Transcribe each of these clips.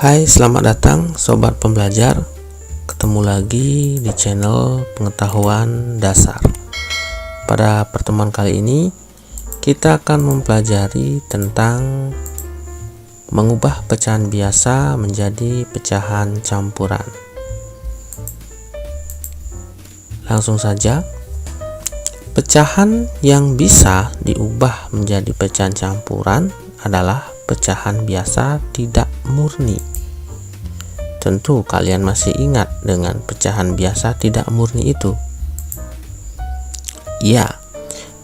Hai, selamat datang sobat pembelajar. Ketemu lagi di channel pengetahuan dasar. Pada pertemuan kali ini kita akan mempelajari tentang mengubah pecahan biasa menjadi pecahan campuran. Langsung saja, pecahan yang bisa diubah menjadi pecahan campuran adalah pecahan biasa tidak murni. Tentu kalian masih ingat dengan pecahan biasa tidak murni itu. Ya,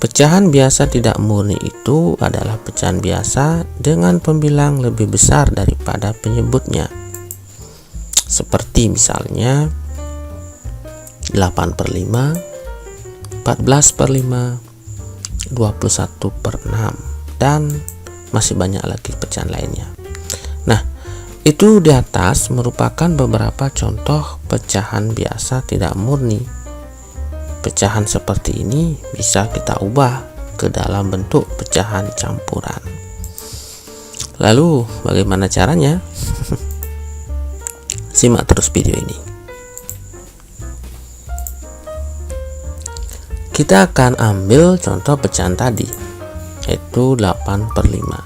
pecahan biasa tidak murni itu adalah pecahan biasa dengan pembilang lebih besar daripada penyebutnya. Seperti misalnya 8/5, 14/5, 21/6, dan masih banyak lagi pecahan lainnya. Nah, itu di atas merupakan beberapa contoh pecahan biasa tidak murni. Pecahan seperti ini bisa kita ubah ke dalam bentuk pecahan campuran. Lalu bagaimana caranya? Simak terus video ini. Kita akan ambil contoh pecahan tadi, yaitu 8/5.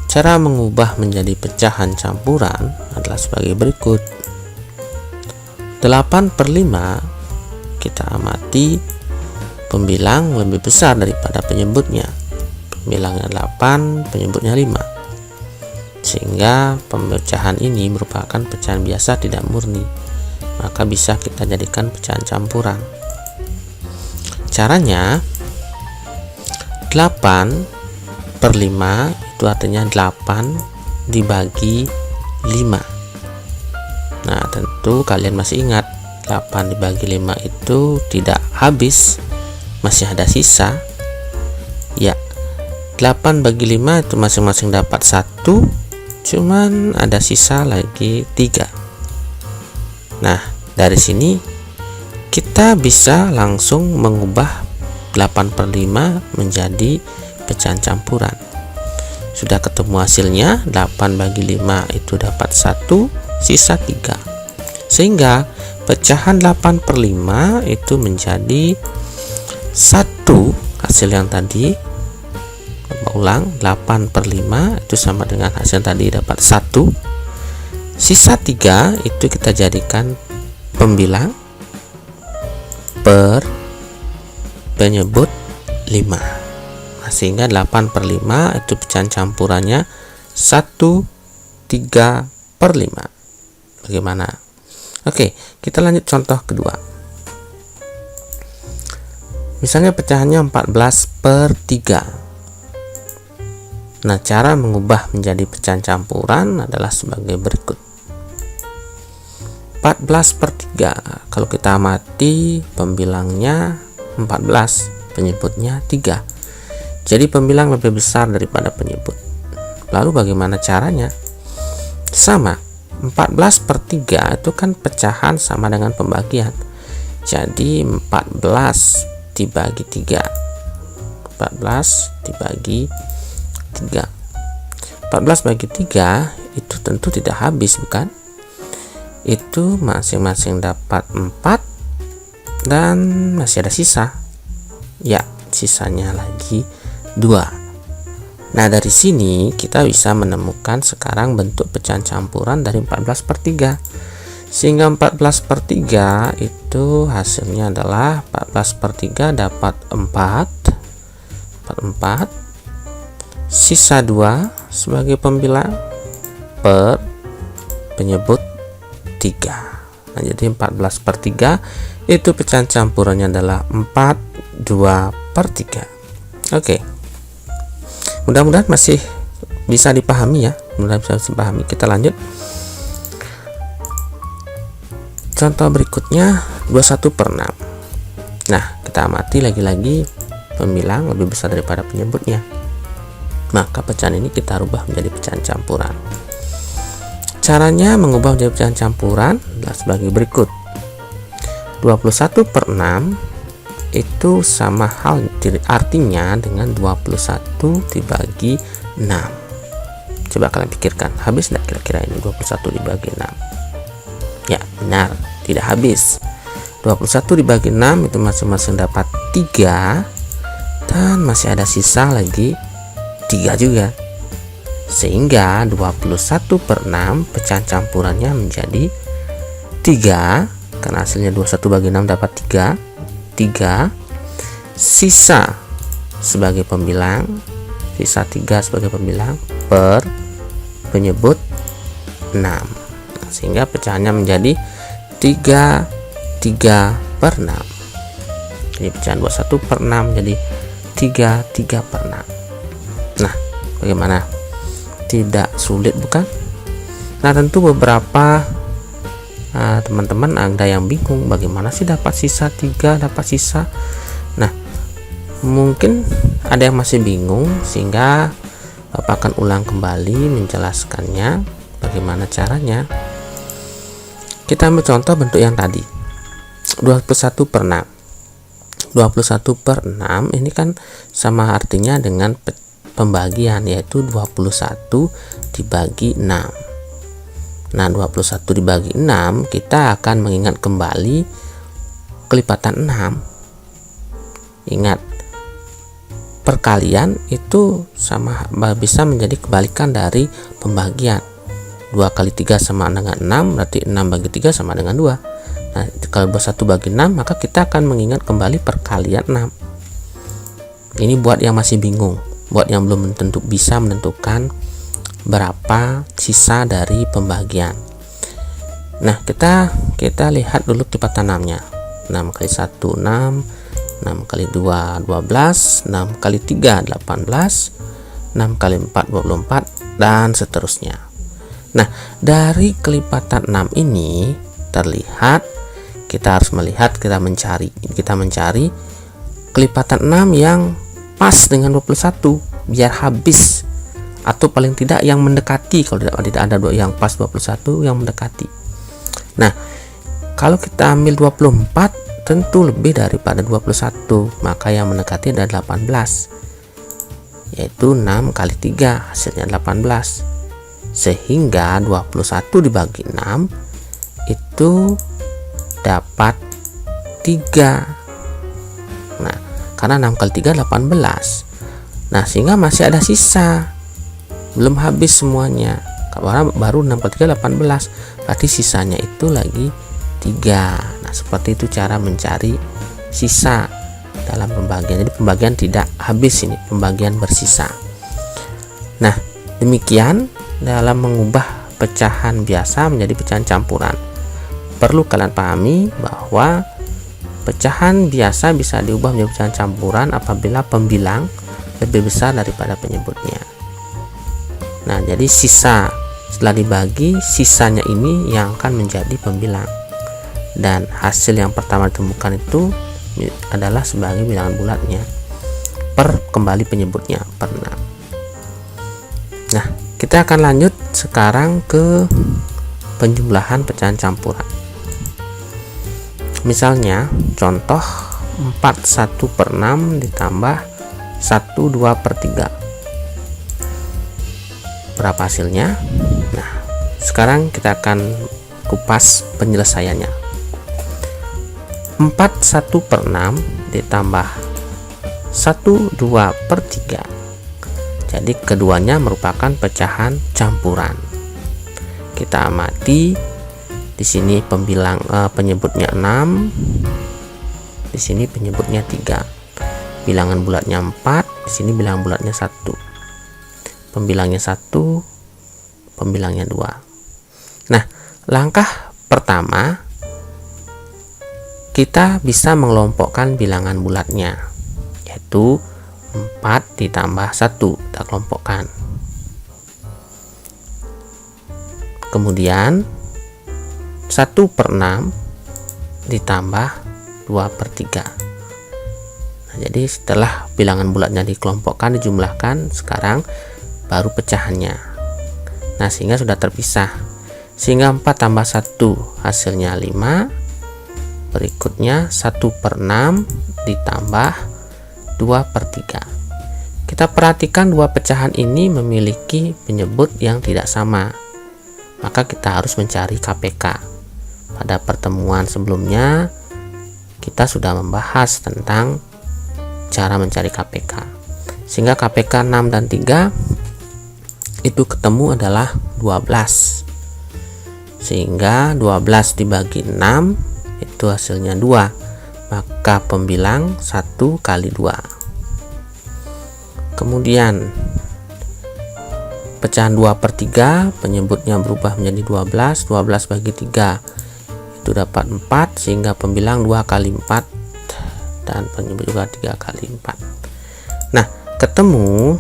Cara mengubah menjadi pecahan campuran adalah sebagai berikut. 8/5 kita amati pembilang lebih besar daripada penyebutnya. Pembilangnya 8, penyebutnya 5. Sehingga pecahan ini merupakan pecahan biasa tidak murni. Maka bisa kita jadikan pecahan campuran. Caranya 8/5 itu artinya 8 dibagi 5. Nah, tentu kalian masih ingat 8 dibagi 5 itu tidak habis, masih ada sisa. Ya, 8 bagi 5 itu masing-masing dapat 1, cuman ada sisa lagi 3. Nah, dari sini kita bisa langsung mengubah 8/5 menjadi pecahan campuran. Sudah ketemu hasilnya, 8 bagi 5 itu dapat 1, sisa 3. Sehingga pecahan 8/5 itu menjadi 1. Hasil yang tadi, ulang, 8/5 itu sama dengan hasil tadi dapat 1. Sisa 3 itu kita jadikan pembilang per penyebut 5. Sehingga 8/5 itu pecahan campurannya 1/3/5. Bagaimana? Oke, kita lanjut contoh kedua. Misalnya pecahannya 14/3. Nah, cara mengubah menjadi pecahan campuran adalah sebagai berikut. 14/3, kalau kita amati pembilangnya 14, penyebutnya 3. Jadi pembilang lebih besar daripada penyebut. Lalu bagaimana caranya? Sama, 14/3 itu kan pecahan sama dengan pembagian. Jadi 14 dibagi 3. 14 dibagi 3. 14 bagi 3 itu tentu tidak habis, bukan? Itu masing-masing dapat 4 dan masih ada sisa. Ya, sisanya lagi 2. Nah, dari sini kita bisa menemukan sekarang bentuk pecahan campuran dari 14/3. Sehingga 14/3 itu hasilnya adalah 14/3 dapat 4, sisa 2 sebagai pembilang per penyebut 3. Nah, jadi 14/3 itu pecahan campurannya adalah 4/2/3. Oke. Mudah-mudahan masih bisa dipahami ya. Mudah-mudahan bisa dipahami. Kita lanjut. Contoh berikutnya 21/6. Nah, kita amati lagi-lagi pembilang lebih besar daripada penyebutnya. Maka pecahan ini kita rubah menjadi pecahan campuran. Caranya mengubah menjadi pecahan campuran adalah sebagai berikut. 21/6 itu sama hal artinya dengan 21 dibagi 6. Coba kalian pikirkan, habis enggak kira-kira ini 21 dibagi 6? Ya, benar, tidak habis. 21 dibagi 6 itu masing-masing dapat 3, dan masih ada sisa lagi 3 juga. Sehingga 21/6 pecahan campurannya menjadi 3, karena hasilnya 21 bagi 6 dapat 3. Sisa sebagai pembilang, sisa 3 sebagai pembilang per penyebut 6. Nah, sehingga pecahannya menjadi 3/6. Jadi pecahan 21/6 jadi 3/6. Nah, bagaimana? Tidak sulit bukan? Nah, tentu beberapa teman-teman ada yang bingung, bagaimana sih dapat sisa 3, dapat sisa. Nah, mungkin ada yang masih bingung, sehingga Bapak akan ulang kembali menjelaskannya bagaimana caranya. Kita ambil contoh bentuk yang tadi, 21/6. 21/6 ini kan sama artinya dengan pembagian, yaitu 21 dibagi 6. Nah, 21 dibagi 6 kita akan mengingat kembali kelipatan 6. Ingat, perkalian itu sama bisa menjadi kebalikan dari pembagian. 2 kali 3 sama dengan 6, berarti 6 bagi 3 sama dengan 2. Nah, kalau 21 bagi 6, maka kita akan mengingat kembali perkalian 6. Ini buat yang masih bingung, buat yang belum bisa menentukan berapa sisa dari pembagian. Nah, kita lihat dulu kelipatan 6-nya. 6 kali 1 6, 6 kali 2 12, 6 kali 3 18, 6 kali 4 24, dan seterusnya. Nah, dari kelipatan 6 ini terlihat kita harus melihat, kita mencari kelipatan 6 yang pas dengan 21 biar habis, atau paling tidak yang mendekati. Kalau tidak ada yang pas 21, yang mendekati. Nah, kalau kita ambil 24 tentu lebih daripada 21, maka yang mendekati adalah 18, yaitu 6 kali 3 hasilnya 18. Sehingga 21 dibagi 6 itu dapat 3. Nah, karena 6 kali 3 18. Nah, sehingga masih ada sisa, belum habis semuanya. Baru 6 kali 3 18, berarti sisanya itu lagi 3. Nah, seperti itu cara mencari sisa dalam pembagian. Jadi pembagian tidak habis, ini pembagian bersisa. Nah, demikian dalam mengubah pecahan biasa menjadi pecahan campuran. Perlu kalian pahami bahwa pecahan biasa bisa diubah menjadi pecahan campuran apabila pembilang lebih besar daripada penyebutnya. Nah, jadi sisa setelah dibagi, sisanya ini yang akan menjadi pembilang, dan hasil yang pertama ditemukan itu adalah sebagai bilangan bulatnya per kembali penyebutnya per 6. Nah, kita akan lanjut sekarang ke penjumlahan pecahan campuran. Misalnya contoh 41/6 ditambah 12/3. Berapa hasilnya? Nah, sekarang kita akan kupas penyelesaiannya. 41/6 ditambah 12/3. Jadi keduanya merupakan pecahan campuran. Kita amati di sini penyebutnya 6, di sini penyebutnya 3. Bilangan bulatnya 4, di sini bilangan bulatnya 1. Pembilangnya 1, pembilangnya 2. Nah, langkah pertama kita bisa mengelompokkan bilangan bulatnya, yaitu 4 ditambah 1, kita kelompokkan. Kemudian 1/6 ditambah 2/3. Nah, jadi setelah bilangan bulatnya dikelompokkan, dijumlahkan, sekarang baru pecahannya. Nah, sehingga sudah terpisah. Sehingga 4 tambah 1 hasilnya 5. Berikutnya 1/6 ditambah 2/3. Kita Kita perhatikan dua pecahan ini memiliki penyebut yang tidak sama. Maka kita harus mencari KPK. Pada pertemuan sebelumnya kita sudah membahas tentang cara mencari KPK. Sehingga KPK 6 dan 3 itu ketemu adalah 12. Sehingga 12 dibagi 6 itu hasilnya 2. Maka pembilang 1 kali 2. Kemudian pecahan 2/3 penyebutnya berubah menjadi 12. 12 bagi 3 itu dapat 4, sehingga pembilang 2 kali 4 dan penyebut juga 3 kali 4. Nah, ketemu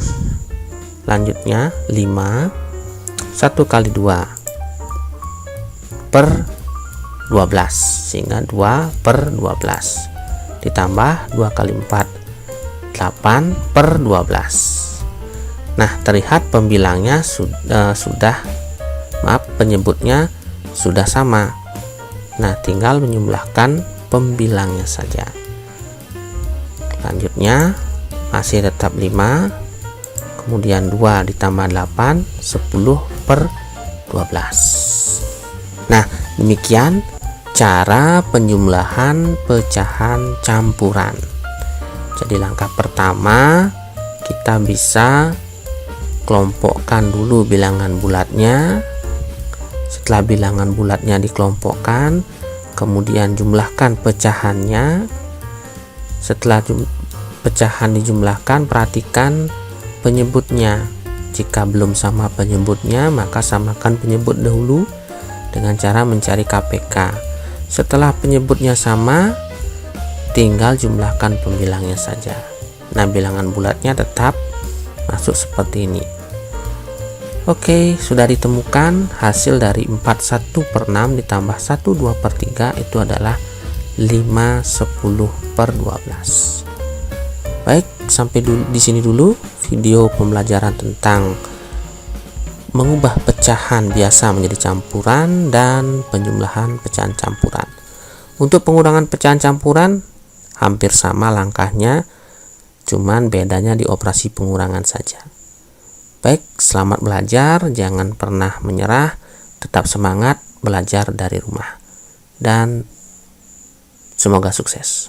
lanjutnya 5. 1 kali 2 per 12, sehingga 2/12 ditambah 2 kali 4 8/12. Nah, terlihat pembilangnya penyebutnya sudah sama. Nah, tinggal menjumlahkan pembilangnya saja. Selanjutnya masih tetap 5, kemudian 2 ditambah 8 10/12. Nah, demikian cara penjumlahan pecahan campuran. Jadi langkah pertama kita bisa kelompokkan dulu bilangan bulatnya. Setelah bilangan bulatnya dikelompokkan, kemudian jumlahkan pecahannya. Setelah pecahan dijumlahkan, perhatikan penyebutnya. Jika belum sama penyebutnya, maka samakan penyebut dahulu dengan cara mencari KPK. Setelah penyebutnya sama, tinggal jumlahkan pembilangnya saja. Nah, bilangan bulatnya tetap masuk seperti ini. Oke, sudah ditemukan hasil dari 4/1/6 ditambah 1/2/3 itu adalah 5/10/12. Baik, sampai di sini dulu video pembelajaran tentang mengubah pecahan biasa menjadi campuran dan penjumlahan pecahan campuran. Untuk pengurangan pecahan campuran hampir sama langkahnya, cuman bedanya di operasi pengurangan saja. Baik, selamat belajar, jangan pernah menyerah, tetap semangat belajar dari rumah, dan semoga sukses.